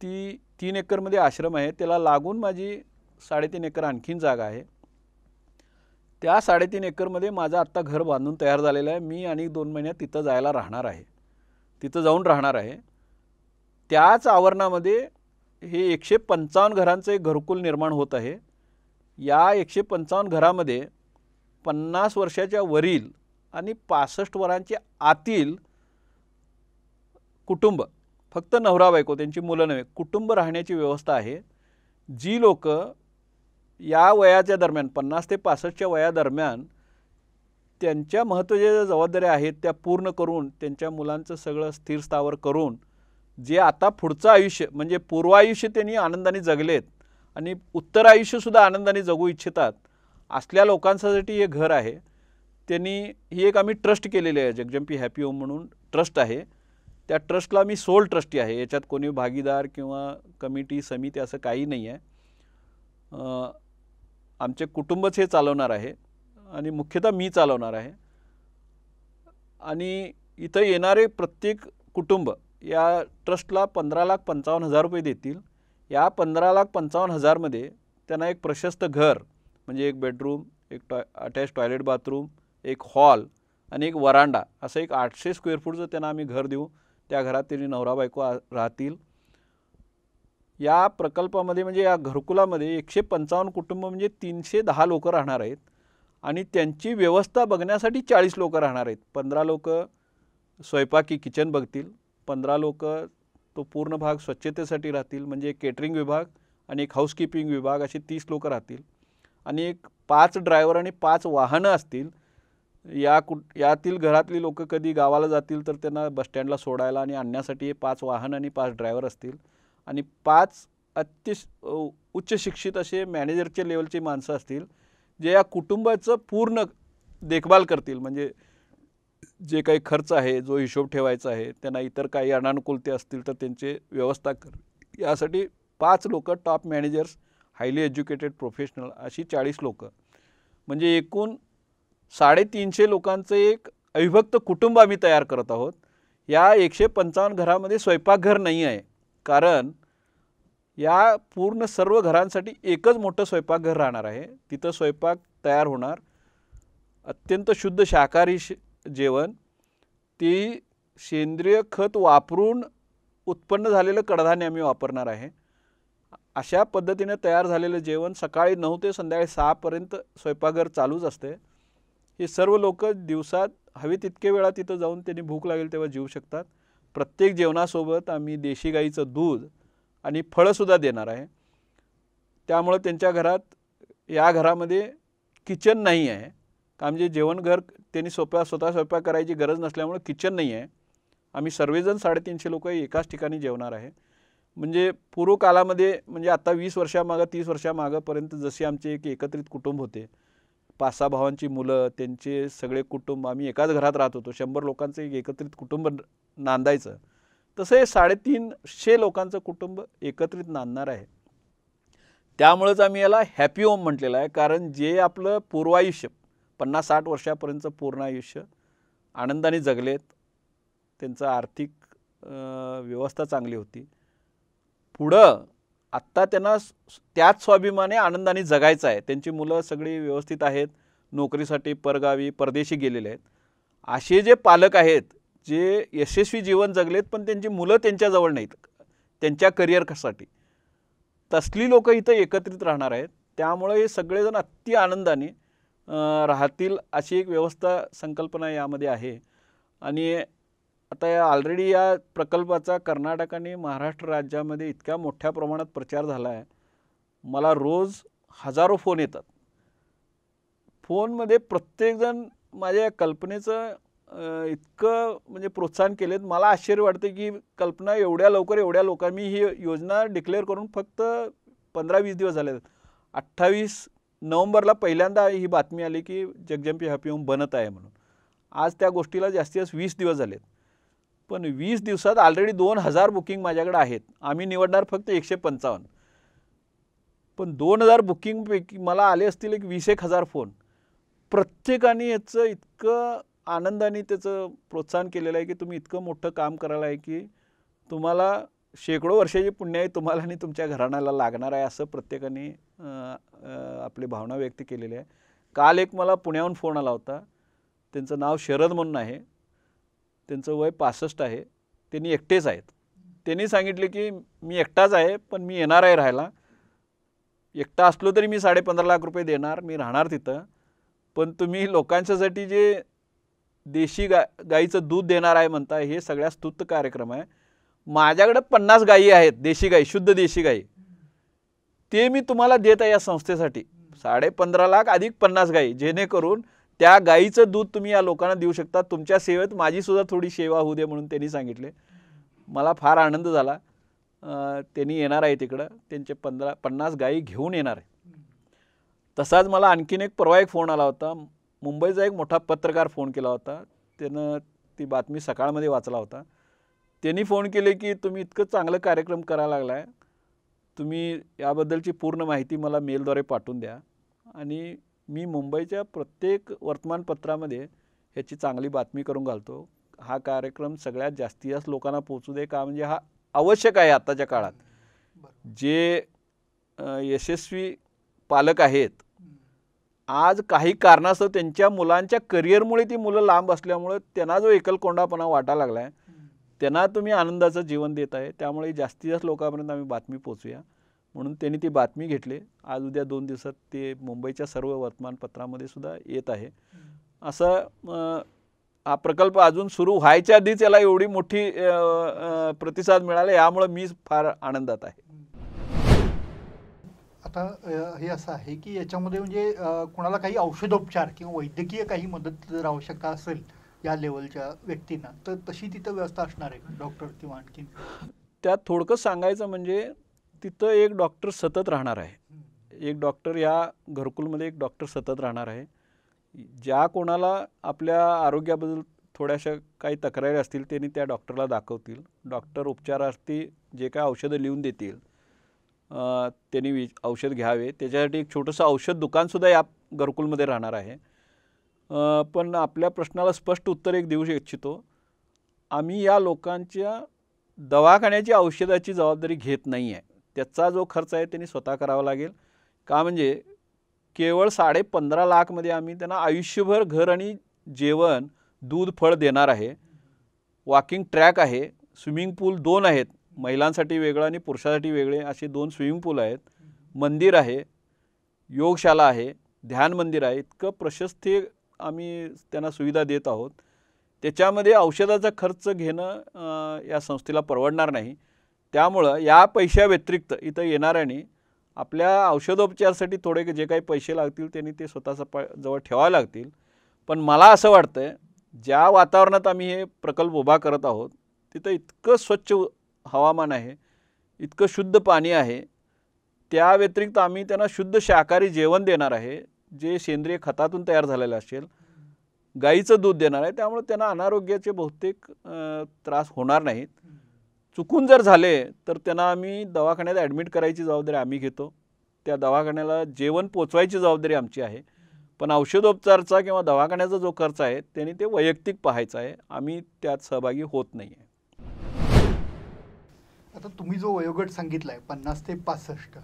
Speaker 2: ती 3 एकरमध्ये आश्रम आहे. त्याला लागून माझी 3.5 एकर आणखीन जागा आहे. त्या 3.5 एकरमध्ये माझं आत्ता घर बांधून तयार झालेलं आहे. मी आणि 2 महिन्यात तिथं जाऊन राहणार आहे. त्याच आवरणामध्ये हे 155 घरांचं एक घरकुल निर्माण होत आहे. या 155 घरामध्ये 50 वर्षाच्या वरील आणि 65 वर्षांच्या आतील कुटुंब, फक्त नवरा बायको त्यांची मुलं नव्हे, कुटुंब राहण्याची व्यवस्था आहे. जी लोक या वयाच्या दरम्यान 50 ते 65च्या वयादरम्यान त्यांच्या महत्त्वाच्या ज्या जबाबदाऱ्या आहेत त्या पूर्ण करून त्यांच्या मुलांचं सगळं स्थिर स्थावर करून जे आता पुढचं आयुष्य म्हणजे पूर्वायुष्य त्यांनी आनंदाने जगलेत आणि उत्तर आयुष्यसुद्धा आनंदाने जगू इच्छितात असल्या लोकांसाठी हे घर आहे. त्यांनी ही एक आम्ही ट्रस्ट केलेली आहे, जगजंपी हॅपी होम म्हणून ट्रस्ट आहे. त्या ट्रस्टला मी सोल ट्रस्टी आहे. याच्यात कोणी भागीदार किंवा कमिटी समिती असं काही नाही आहे. आमचे कुटुंबच हे चालवणार आहे आणि मुख्यतः मी चालवणार आहे. आणि इथं येणारे प्रत्येक कुटुंब या ट्रस्टला 15,55,000 रुपये देतील. या 15,55,000 मध्ये त्यांना एक प्रशस्त घर म्हणजे एक बेडरूम, एक अटॅच टॉयलेट बाथरूम, एक हॉल आणि एक वरांडा असं एक 800 स्क्वेअर फूटचं त्यांना आम्ही घर देऊ. त्या घरात त्यांनी नवरा बायको राहतील. या प्रकल्पामध्ये म्हणजे या घरकुलामध्ये 155 कुटुंब म्हणजे 310 लोक राहणार आहेत आणि त्यांची व्यवस्था बघण्यासाठी 40 लोक राहणार आहेत. 15 लोक स्वयंपाकी किचन बघतील, 15 लोक तो पूर्ण भाग स्वच्छतेसाठी राहतील म्हणजे एक केटरिंग विभाग आणि एक हाऊसकीपिंग विभाग असे 30 लोक राहतील आणि एक 5 ड्रायव्हर आणि 5 वाहनं असतील. यातील घरातली लोक कधी गावाला जातील तर त्यांना बसस्टँडला सोडायला आणि आणण्यासाठी 5 वाहन आणि 5 ड्रायव्हर असतील आणि 5 उच्च शिक्षित असे मॅनेजरच्या लेवलची माणसं असतील जे या कुटुंबाचं पूर्ण देखभाल करतील. म्हणजे जे काही खर्च आहे, जो हिशोब ठेवायचा आहे, त्यांना इतर काही अनानुकूलते असतील तर त्यांचे व्यवस्था यासाठी 5 लोक top managers, highly educated professional अशी 40 लोक म्हणजे एकूण 350 लोकांचं एक अविभक्त कुटुंब आम्ही तयार करत आहोत. या 155 घरामध्ये स्वयंपाकघर नाही आहे कारण या पूर्ण सर्व घरांसाठी एकच मोठं स्वयंपाकघर राहणार आहे. तिथं स्वयंपाक तयार होणार, अत्यंत शुद्ध शाकाहारी जेवण, ती सेंद्रिय खत वापरून उत्पन्न झालेलं कडधान्य आम्ही वापरणार आहे. अशा पद्धतीने तयार झालेलं जेवण सकाळी 9 ते संध्याकाळी 6 पर्यंत स्वयंपाकघर चालूच असते. हे सर्व लोक दिवसात हवे तितके वेळा तिथं जाऊन त्यांनी भूक लागेल तेव्हा जेवू शकतात. प्रत्येक जेवणासोबत आम्ही देशी गाईचं दूध आणि फळंसुद्धा देणार आहे. त्यामुळे त्यांच्या घरात या घरामध्ये किचन नाही आहे का म्हणजे जेवणघर त्यांनी स्वतः स्वयंपाक करायची गरज नसल्यामुळे किचन नाही आहे. आम्ही सर्वजण 350 लोक एकाच ठिकाणी जेवणार आहे. म्हणजे पूर्वकालामध्ये म्हणजे आता 20 वर्षामागं 30 वर्षामागंपर्यंत जसे आमचे एक एकत्रित कुटुंब होते, 5-6 भावांची मुलं, त्यांचे सगळे कुटुंब, आम्ही एकाच घरात राहत होतो, 100 लोकांचं एक एकत्रित कुटुंब नांदायचं, तसं हे 350 लोकांचं कुटुंब एकत्रित नांदणार आहे. त्यामुळेच आम्ही याला हॅपी होम म्हटलेलं आहे कारण जे आपलं पूर्वायुष्य 50-60 वर्षापर्यंतचं पूर्ण आयुष्य आनंदाने जगलेत, त्यांचं आर्थिक व्यवस्था चांगली होती, पुढं आत्ता त्यांना त्याच स्वाभिमाने आनंदाने जगायचं आहे, त्यांची मुलं सगळी व्यवस्थित आहेत, नोकरीसाठी परगावी परदेशी गेलेले आहेत, असे जे पालक आहेत जे यशस्वी जीवन जगलेत पण त्यांची मुलं त्यांच्याजवळ नाहीत त्यांच्या करिअरसाठी, तसली लोक इथं एकत्रित राहणार आहेत. त्यामुळे हे सगळेजण अति आनंदाने राहतील अशी एक व्यवस्था संकल्पना यामध्ये आहे. आणि आता ऑलरेडी या प्रकल्पाचा कर्नाटक आणि महाराष्ट्र राज्यामध्ये इतक्या मोठ्या प्रमाणात प्रचार झाला आहे. मला रोज हजारो फोन येतात. फोनमध्ये प्रत्येकजण माझ्या कल्पनेचं इतकं म्हणजे प्रोत्साहन केलेत. मला आश्चर्य वाटते की कल्पना एवढ्या लवकर एवढ्या लोकांनी ही योजना डिक्लेअर करून फक्त 15-20 दिवस झाले. 28 नोव्हेंबरला पहिल्यांदा ही बातमी आली की जगजंपी हॅपी होम बनत आहे म्हणून. आज त्या गोष्टीला जास्तीत जास्त 20 दिवस झालेत, पण 20 दिवसात ऑलरेडी 2000 बुकिंग माझ्याकडे आहेत. आम्ही निवडणार फक्त 155, पण 2000 बुकिंगपैकी मला आले असतील एक 20,000 फोन. प्रत्येकाने याचं इतकं आनंदाने त्याचं प्रोत्साहन केलेलं आहे की तुम्ही इतकं मोठं काम करायला आहे की तुम्हाला शेकडो वर्षाची पुण्याई तुम्हाला आणि तुमच्या घराण्याला लागणार आहे असं प्रत्येकाने आपली भावना व्यक्त केलेली आहे. काल एक मला पुण्याहून फोन आला होता. त्यांचं नाव शरद म्हणून आहे, त्यांचं वय 65 आहे, त्यांनी एकटेच आहेत त्यांनी सांगितले की मी एकटाच आहे, पण मी येणार आहे राहायला. एकटा असलो तरी मी 15.5 लाख रुपये देणार, मी राहणार तिथं. पण तुम्ही लोकांच्यासाठी जे देशी गाईचं दूध देणार आहे म्हणता, हे सगळ्यात स्तुत्य कार्यक्रम आहे. माझ्याकडे 50 गायी आहेत, देशी गाई, शुद्ध देशी गाई. ते मी तुम्हाला देत आहे या संस्थेसाठी. 15.5 लाख अधिक 50 गायी, जेणेकरून त्या गाईचं दूध तुम्ही या लोकांना देऊ शकता. तुमच्या सेवेत माझी सुद्धा थोडी सेवा होऊ दे म्हणून त्यांनी सांगितले. मला फार आनंद झाला. त्यांनी येणार आहे तिकडं, त्यांचे 50 गायी घेऊन येणार आहे. तसाच मला आणखीन एक परवा एक फोन आला होता. मुंबईचा एक मोठा पत्रकार फोन केला होता. त्यानं ती बातमी सकाळमध्ये वाचला होता. त्यांनी फोन केले की तुम्ही इतकं चांगलं कार्यक्रम करायला लागला आहे, तुम्ही याबद्दलची पूर्ण माहिती मला मेलद्वारे पाठवून द्या आणि मी मुंबईच्या प्रत्येक वर्तमानपत्रामध्ये ह्याची चांगली बातमी करून घालतो. हा कार्यक्रम सगळ्यात जास्तीत जास्त लोकांना पोहोचू दे, का म्हणजे हा आवश्यक आहे आत्ताच्या काळात. जे यशस्वी पालक आहेत, आज काही कारणास्तव त्यांच्या मुलांच्या करिअरमुळे ती मुलं लांब असल्यामुळे त्यांना जो एकलकोंडापणा वाटायला लागला आहे, त्यांना तुम्ही आनंदाचं जीवन देत आहे. त्यामुळे जास्तीत जास्त लोकांपर्यंत आम्ही बातमी पोचूया म्हणून त्यांनी ती बातमी घेतली. आज उद्या 2 दिवसात ते मुंबईच्या सर्व वर्तमानपत्रामध्ये सुद्धा येत आहे. असं हा प्रकल्प अजून सुरू व्हायच्या आधीच याला एवढी मोठी प्रतिसाद मिळाला, यामुळे मी फार आनंदात आहे.
Speaker 1: आता हे असं आहे की याच्यामध्ये म्हणजे कोणाला काही औषधोपचार किंवा वैद्यकीय काही मदत जर आवश्यकता असेल या लेवलच्या व्यक्तींना, तर तशी तिथं व्यवस्था असणार आहे डॉक्टर किंवा आणखी?
Speaker 2: त्यात थोडकं सांगायचं म्हणजे तिथं एक डॉक्टर सतत राहणार आहे. एक डॉक्टर या घरकुलमध्ये एक डॉक्टर सतत राहणार आहे. ज्या कोणाला आपल्या आरोग्याबद्दल थोड्याशा काही तक्रारी असतील त्यांनी त्या डॉक्टरला दाखवतील. डॉक्टर उपचारार्थी जे काय औषधं लिहून देतील त्यांनी औषध घ्यावे. त्याच्यासाठी एक छोटंसं औषध दुकानसुद्धा या घरकुलमध्ये राहणार आहे. पण आपल्या प्रश्नाला स्पष्ट उत्तर एक देऊ इच्छितो. आम्ही या लोकांच्या दवाखान्याची औषधाची जबाबदारी घेत नाही आहे. त्याचा जो खर्च आहे त्यांनी स्वतः करावा लागेल. का म्हणजे केवळ 15.5 लाखमध्ये आम्ही त्यांना आयुष्यभर घर आणि जेवण, दूध, फळ देणार आहे. वॉकिंग ट्रॅक आहे, स्विमिंग पूल 2 आहेत, महिलांसाठी वेगळं आणि पुरुषासाठी वेगळे असे 2 स्विमिंग पूल आहेत, मंदिर आहे, योगशाला आहे, ध्यान मंदिर आहे. इतकं प्रशस्त आम्ही त्यांना सुविधा देत आहोत. त्याच्यामध्ये औषधाचा खर्च घेणं या संस्थेला परवडणार नाही. त्यामुळं या पैशाव्यतिरिक्त इथं येणाऱ्यांनी आपल्या औषधोपचारासाठी थोडे जे काही पैसे लागतील त्यांनी ते स्वतःचा जवळ ठेवावे लागतील. पण मला असं वाटतं ज्या वातावरणात आम्ही हे प्रकल्प उभा करत आहोत तिथं इतकं स्वच्छ हवामान आहे, इतकं शुद्ध पाणी आहे. त्या व्यतिरिक्त आम्ही त्यांना शुद्ध शाकाहारी जेवण देणार आहे, जे सेंद्रिय खतातून तयार झालेलं असेल. गाईचं दूध देणार आहे, त्यामुळे त्यांना अनारोग्याचे बहुतेक त्रास होणार नाहीत. चुकून जर झाले तर त्यांना आम्ही दवाखान्यात ॲडमिट करायची जबाबदारी आम्ही घेतो. त्या दवाखान्याला जेवण पोचवायची जबाबदारी आमची आहे. पण औषधोपचाराचा किंवा दवाखान्याचा जो खर्च आहे त्यांनी ते वैयक्तिक पाहायचा आहे. आम्ही त्यात सहभागी होत नाही आहे.
Speaker 1: आता तुम्ही जो वयोगट सांगितला आहे 50 ते 65,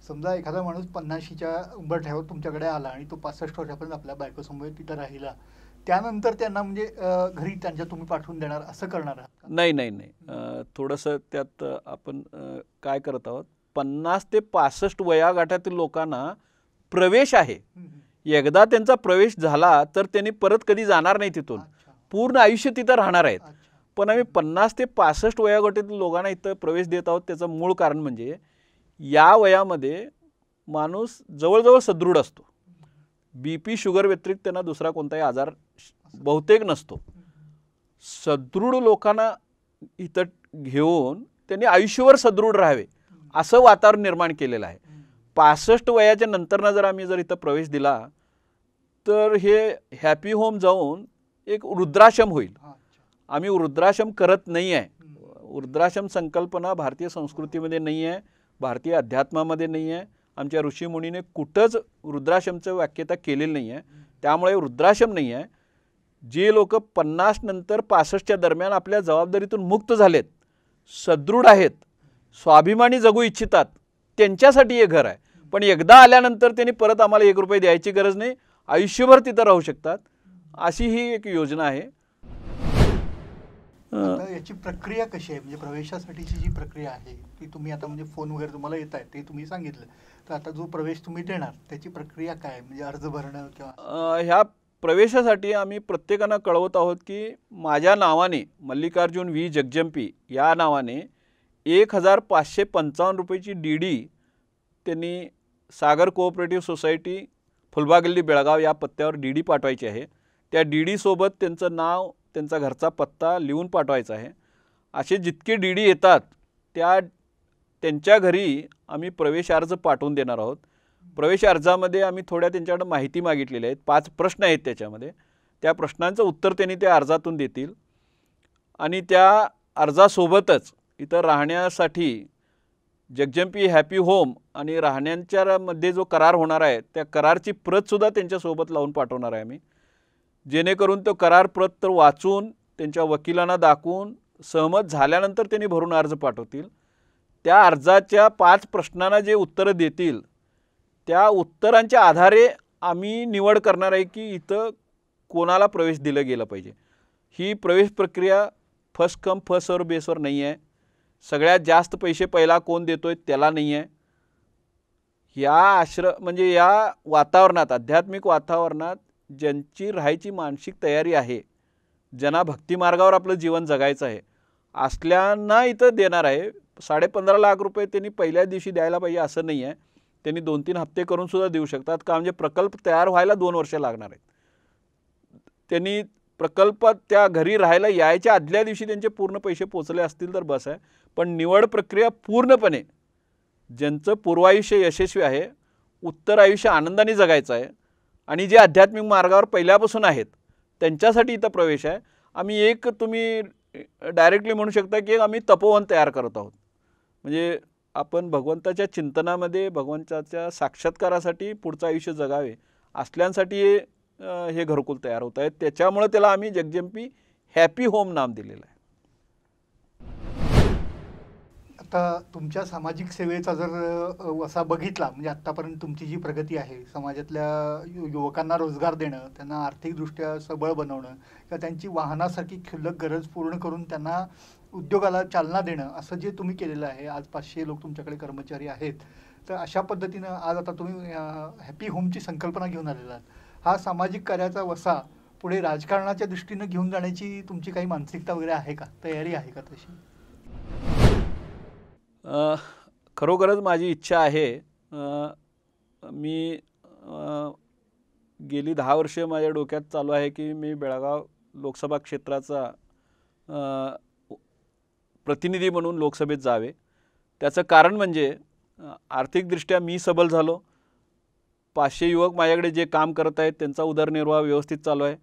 Speaker 1: समजा एखादा माणूस 50च्या उंबरठ्यावर तुमच्याकडे आला आणि तो 65 वर्षापर्यंत आपल्या बायकोसमोर तिथं राहिला, त्यानंतर त्यांना म्हणजे घरी त्यांच्या तुम्ही पाठवून देणार असं करणार आहात?
Speaker 2: नाही. थोडंसं त्यात आपण काय करत आहोत, 50 ते 65 वयोगटातील लोकांना प्रवेश आहे. एकदा त्यांचा प्रवेश झाला तर त्यांनी परत कधी जाणार नाही तिथून, पूर्ण आयुष्य तिथं राहणार आहेत. पण आम्ही 50 ते 65 वयोगटातील लोकांना इथं प्रवेश देत आहोत. त्याचं मूळ कारण म्हणजे या वयामध्ये माणूस जवळजवळ सदृढ असतो. BP शुगर व्यतिरिक्त त्यांना दुसरा कोणताही आजार बहुतेक नसतो. सदृढ लोकांना इथं घेऊन त्यांनी आयुष्यभर सदृढ राहावे असं वातावरण निर्माण केलेलं आहे. 65 वयाच्या नंतरनं जर आम्ही जर इथं प्रवेश दिला तर हे हॅपी होम जाऊन एक वृद्धाश्रम होईल. आम्ही वृद्धाश्रम करत नाही आहे. वृद्धाश्रम संकल्पना भारतीय संस्कृतीमध्ये नाही आहे, भारतीय अध्यात्मामध्ये नाही आहे. आमच्या ऋषीमुनीने कुठंच वृद्धाश्रमचं व्याख्याता केलेलं नाही आहे. त्यामुळे वृद्धाश्रम नाही आहे. जे लोक 50 नंतर 65च्या दरम्यान आपल्या जबाबदारीतून मुक्त झालेत, सदृढ आहेत, स्वाभिमानी जगू इच्छितात, त्यांच्यासाठी हे घर आहे. पण एकदा आल्यानंतर त्यांनी परत आम्हाला 1 रुपये द्यायची गरज नाही, आयुष्यभर तिथं राहू शकतात. अशी ही एक योजना आहे.
Speaker 1: आता याची प्रक्रिया कशी आहे, म्हणजे प्रवेशासाठीची जी प्रक्रिया आहे ती तुम्ही आता म्हणजे फोन वगैरे तुम्हाला येत आहे ते तुम्ही सांगितलं, तर आता जो प्रवेश तुम्ही देणार त्याची प्रक्रिया काय आहे? म्हणजे अर्ज भरणं किंवा
Speaker 2: ह्या प्रवेशासाठी आम्ही प्रत्येकानं कळवत आहोत की माझ्या नावाने मल्लिकार्जुन व्ही जगजंपी या नावाने 1555 रुपयाची DD त्यांनी सागर कोऑपरेटिव्ह सोसायटी फुलबागल्ली बेळगाव या पत्त्यावर DD पाठवायची आहे. त्या DD सोबत त्यांचं नाव, त्यांचा घरचा पत्ता लिहून पाठवायचा आहे. असे जितके DD येतात त्यांच्या घरी आम्ही प्रवेश अर्ज पाठवून देणार आहोत. प्रवेश अर्जामध्ये आम्ही थोड्या त्यांच्याकडे माहिती मागितलेल्या आहेत. 5 प्रश्न आहेत त्याच्यामध्ये. त्या प्रश्नांचं उत्तर त्यांनी त्या अर्जातून देतील आणि त्या अर्जासोबतच इथं राहण्यासाठी जगजंपी हॅपी होम आणि राहण्याच्या मध्ये जो करार होणार आहे त्या करारची प्रतसुद्धा त्यांच्यासोबत लावून पाठवणार आहे आम्ही, जेणेकरून तो करार प्रत तर वाचून त्यांच्या वकिलांना दाखवून सहमत झाल्यानंतर त्यांनी भरून अर्ज पाठवतील. त्या अर्जाच्या 5 प्रश्नांना जे उत्तरं देतील त्या उत्तरांच्या आधारे आम्ही निवड करणार आहे की इथं कोणाला प्रवेश दिलं गेलं पाहिजे. ही प्रवेश प्रक्रिया फर्स्ट कम फर्स्ट सर्व बेसवर नाही आहे. सगळ्यात जास्त पैसे पहिला कोण देतोय त्याला नाही आहे. म्हणजे या वातावरणात, आध्यात्मिक वातावरणात ज्यांची राहायची मानसिक तयारी आहे, ज्यांना भक्तिमार्गावर आपलं जीवन जगायचं आहे, असल्यांना इथं देणार आहे. 15.5 लाख रुपये त्यांनी पहिल्या दिवशी द्यायला पाहिजे असं नाही आहे. त्यांनी 2-3 हप्ते करून सुद्धा देऊ शकतात का, म्हणजे प्रकल्प तयार व्हायला 2 वर्ष लागणार आहेत. त्यांनी प्रकल्पात त्या घरी राहायला यायच्या आदल्या दिवशी त्यांचे पूर्ण पैसे पोचले असतील तर बस आहे. पण निवड प्रक्रिया पूर्णपणे ज्यांचं पूर्वायुष्य यशस्वी आहे, उत्तर आयुष्य आनंदाने जगायचं आहे आणि जे आध्यात्मिक मार्गावर पहिल्यापासून आहेत त्यांच्यासाठी इथं प्रवेश आहे. आम्ही तुम्ही डायरेक्टली म्हणू शकता की आम्ही तपोवन तयार करत आहोत. म्हणजे आपण भगवंताच्या चिंतनामध्ये भगवंताच्या साक्षात्कारासाठी पुढचं आयुष्य जगावे असल्यांसाठी हे घरकुल तयार होत आहे. त्याच्यामुळे त्याला आम्ही जगजंपी हॅपी होम नाम दिलेलं आहे.
Speaker 1: आता तुमच्या सामाजिक सेवेचा जर वसा बघितला, म्हणजे आत्तापर्यंत तुमची जी प्रगती आहे, समाजातल्या युवकांना रोजगार देणं, त्यांना आर्थिकदृष्ट्या सबळ बनवणं किंवा त्यांची वाहनासारखी क्षुल्लक गरज पूर्ण करून त्यांना उद्योगाला चालना देणं, असं जे तुम्ही केलेलं आहे. आज 500 लोक तुमच्याकडे कर्मचारी आहेत. तर अशा पद्धतीनं आज आता तुम्ही हॅपी होमची संकल्पना घेऊन आलेला आहात. हा सामाजिक कार्याचा वसा पुढे राजकारणाच्या दृष्टीनं घेऊन जाण्याची तुमची काही मानसिकता वगैरे आहे का, तयारी आहे का तशी?
Speaker 2: खरोखरच माझी इच्छा आहे. मी गेली 10 वर्ष माझ्या डोक्यात चालू आहे की मी बेळगाव लोकसभा क्षेत्राचा प्रतिनिधी म्हणून लोकसभेत जावे. त्याचं कारण म्हणजे आर्थिकदृष्ट्या मी सबल झालो. 500 युवक माझ्याकडे जे काम करत आहेत त्यांचा उदरनिर्वाह व्यवस्थित चालू आहे.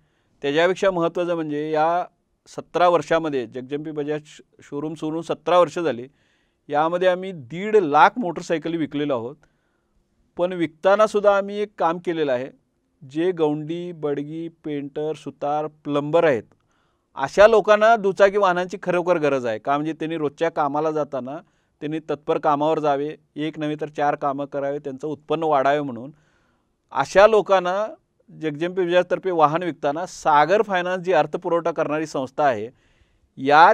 Speaker 2: त्याच्यापेक्षा महत्त्वाचं म्हणजे या 17 वर्षामध्ये जगजंपी बजाज शोरूम सोडून 17 वर्ष झाली. यामध्ये आम्ही 1.5 लाख मोटरसायकली विकलेलो आहोत. पण विकतानासुद्धा आम्ही एक काम केलेलं आहे. जे गौंडी, बडगी, पेंटर, सुतार, प्लंबर आहेत अशा लोकांना दुचाकी वाहनांची खरोखर गरज आहे. का म्हणजे त्यांनी रोजच्या कामाला जाताना त्यांनी तत्पर कामावर जावे, 1 नव्हे तर 4 कामं करावे, त्यांचं उत्पन्न वाढावे म्हणून अशा लोकांना जगजंपी बजाजतर्फे वाहन विकताना सागर फायनान्स जी अर्थपुरवठा करणारी संस्था आहे, या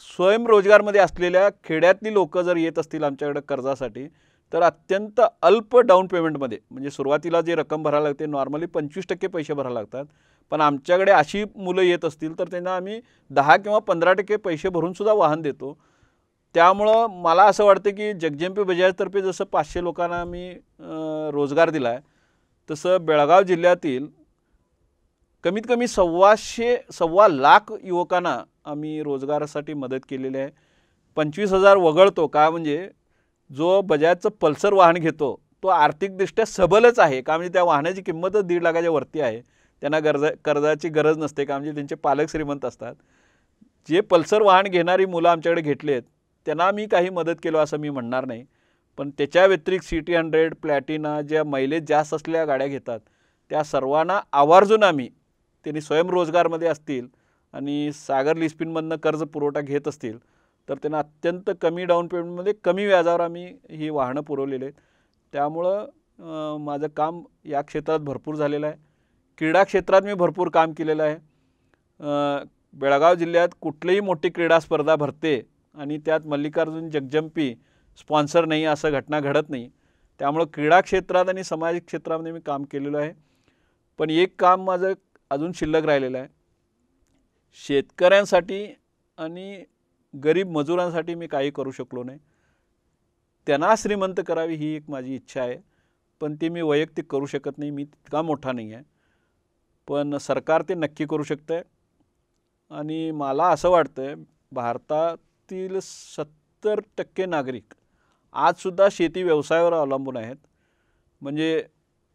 Speaker 2: स्वयंरोजगारमध्ये असलेल्या खेड्यातली लोक जर येत असतील आमच्याकडे कर्जासाठी तर अत्यंत अल्प डाऊन पेमेंटमध्ये, म्हणजे सुरुवातीला जे रक्कम भरायला लागते नॉर्मली 25% पैसे भरायला लागतात, पण आमच्याकडे अशी मुलं येत असतील तर त्यांना आम्ही 10 किंवा 15% पैसे भरूनसुद्धा वाहन देतो. त्यामुळं मला असं वाटतं की जगजंपी बजाजतर्फे जसं 500 लोकांना आम्ही रोजगार दिला आहे, तसं बेळगाव जिल्ह्यातील कमीत कमी 1.25 लाख युवकांना आम्ही रोजगारासाठी मदत केलेली आहे. 25,000 वगळतो का, म्हणजे जो बजाजचं पल्सर वाहन घेतो तो आर्थिकदृष्ट्या सबलच आहे. का म्हणजे त्या वाहनाची किंमतच 1.5 लाखाच्या वरती आहे. त्यांना कर्जाची गरज नसते, का म्हणजे त्यांचे पालक श्रीमंत असतात. जे पल्सर वाहन घेणारी मुलं आमच्याकडे घेतलेत त्यांना मी काही मदत केलो असं मी म्हणणार नाही. पण त्याच्या व्यतिरिक्त सिटी 100, प्लॅटिना, ज्या मैलेज जास्त असलेल्या गाड्या घेतात त्या सर्वांना आवर्जून आम्ही, त्यांनी स्वयंरोजगारमध्ये असतील आणि सागर लिस्पिनमधनं कर्ज पुरवठा घेत असतील तर त्यांना अत्यंत कमी डाऊन पेमेंटमध्ये कमी व्याजावर आम्ही ही वाहनं पुरवलेली आहेत. त्यामुळं माझं काम या क्षेत्रात भरपूर झालेलं आहे. क्रीडा क्षेत्रात मी भरपूर काम केलेलं आहे. बेळगाव जिल्ह्यात कुठलीही मोठी क्रीडा स्पर्धा भरते आणि त्यात मल्लिकार्जुन जगजंपी स्पॉन्सर नाही असं घटना घडत नाही. त्यामुळं क्रीडा क्षेत्रात आणि समाज क्षेत्रामध्ये मी काम केलेलं आहे. पण एक काम माझं अजून शिल्लक राहिलेलं आहे. शेतकऱ्यांसाठी आणि गरीब मजुरांसाठी मी काही करू शकलो नाही. त्यांना श्रीमंत करावी ही एक माझी इच्छा आहे, पण ती मी वैयक्तिक करू शकत नाही. मी तितका मोठा नाही आहे, पण सरकार ते नक्की करू शकतं आहे. आणि मला असं वाटतं आहे भारतातील 70% नागरिक आजसुद्धा शेती व्यवसायावर अवलंबून आहेत. म्हणजे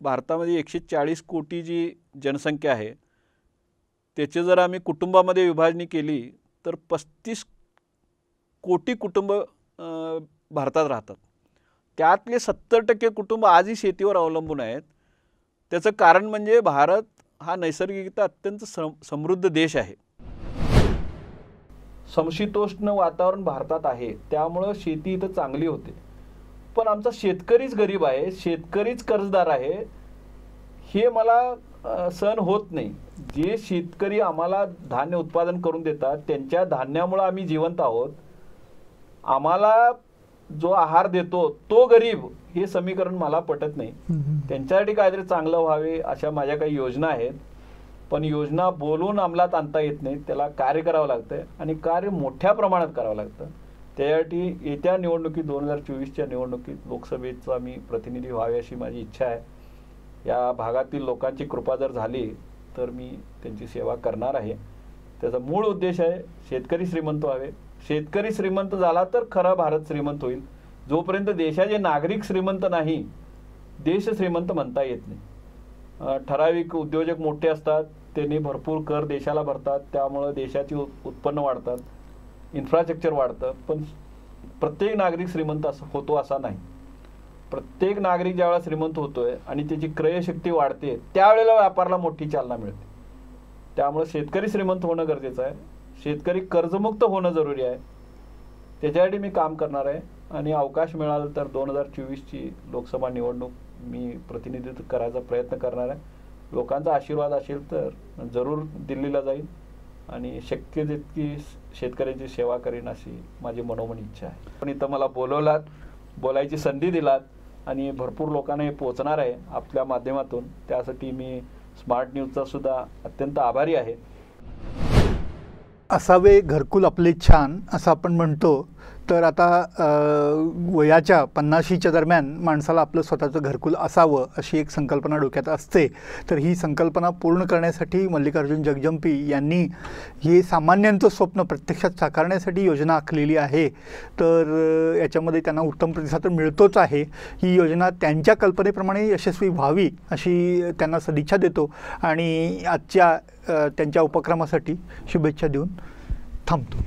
Speaker 2: भारतामध्ये 140 कोटी जी जनसंख्या आहे त्याची जर आम्ही कुटुंबामध्ये विभागणी केली तर 35 कोटी कुटुंब भारतात राहतात. त्यातले 70% कुटुंब आजही शेतीवर अवलंबून आहेत. त्याचं कारण म्हणजे भारत हा नैसर्गिकरित्या अत्यंत समृद्ध देश आहे. समशीतोष्ण वातावरण भारतात आहे, त्यामुळं शेती इथं चांगली होते. पण आमचा शेतकरीच गरीब आहे, शेतकरीच कर्जदार आहे, हे मला सहन होत नाही. जे शेतकरी आम्हाला धान्य उत्पादन करून देतात त्यांच्या धान्यामुळे आम्ही जिवंत आहोत. आम्हाला जो आहार देतो तो गरीब, हे समीकरण मला पटत नाही. त्यांच्यासाठी काहीतरी चांगलं व्हावे अशा माझ्या काही योजना आहेत. पण योजना बोलून अंमलात आणता येत नाही, त्याला कार्य करावं लागतं आणि कार्य मोठ्या प्रमाणात करावं लागतं. त्यासाठी येत्या निवडणुकीत 2024च्या निवडणुकीत लोकसभेचा मी प्रतिनिधी व्हावे अशी माझी इच्छा आहे. या भागातील लोकांची कृपा जर झाली तर मी त्यांची सेवा करणार आहे. त्याचा मूळ उद्देश आहे शेतकरी श्रीमंत व्हावे. शेतकरी श्रीमंत झाला तर खरा भारत श्रीमंत होईल. जोपर्यंत देशाचे नागरिक श्रीमंत नाही, देश श्रीमंत म्हणता येत नाही. ठराविक उद्योजक मोठे असतात, त्यांनी भरपूर कर देशाला भरतात, त्यामुळे देशाची उत्पन्न वाढतात, इन्फ्रास्ट्रक्चर वाढतं. पण प्रत्येक नागरिक श्रीमंत होतो असा नाही. प्रत्येक नागरिक ज्यावेळेला श्रीमंत होतोय आणि त्याची क्रयशक्ती वाढते त्यावेळेला व्यापाराला मोठी चालना मिळते. त्यामुळे शेतकरी श्रीमंत होणं गरजेचं आहे. शेतकरी कर्जमुक्त होणं जरुरी आहे. त्याच्यासाठी मी काम करणार आहे आणि अवकाश मिळाला तर 2024ची लोकसभा निवडणूक मी प्रतिनिधित्व करायचा प्रयत्न करणार आहे. लोकांचा आशीर्वाद असेल तर जरूर दिल्लीला जाईल आणि शक्य तितकी शेतकऱ्यांची सेवा करीन अशी माझी मनोमन इच्छा आहे. पण इथं मला बोलवलात, बोलायची संधी दिलात आणि भरपूर लोकांना हे पोचणार आहे आपल्या माध्यमातून. त्यासाठी मी स्मार्ट न्यूजचा सुद्धा अत्यंत आभारी आहे.
Speaker 1: असावे घरकुल आपले छान असं आपण म्हणतो, तर आता वयाच्या 50शीच्या दरम्यान माणसाला आपलं स्वतःचं घरकुल असावं अशी एक संकल्पना डोक्यात असते. तर ही संकल्पना पूर्ण करण्यासाठी मल्लिकार्जुन जगजंपी यांनी हे सामान्यांचं स्वप्न प्रत्यक्षात साकारण्यासाठी योजना आखलेली आहे. तर याच्यामध्ये त्यांना उत्तम प्रतिसाद मिळतोच आहे. ही योजना त्यांच्या कल्पनेप्रमाणे यशस्वी व्हावी अशी त्यांना सदिच्छा देतो आणि आजच्या त्यांच्या उपक्रमासाठी शुभेच्छा देऊन थांबतो.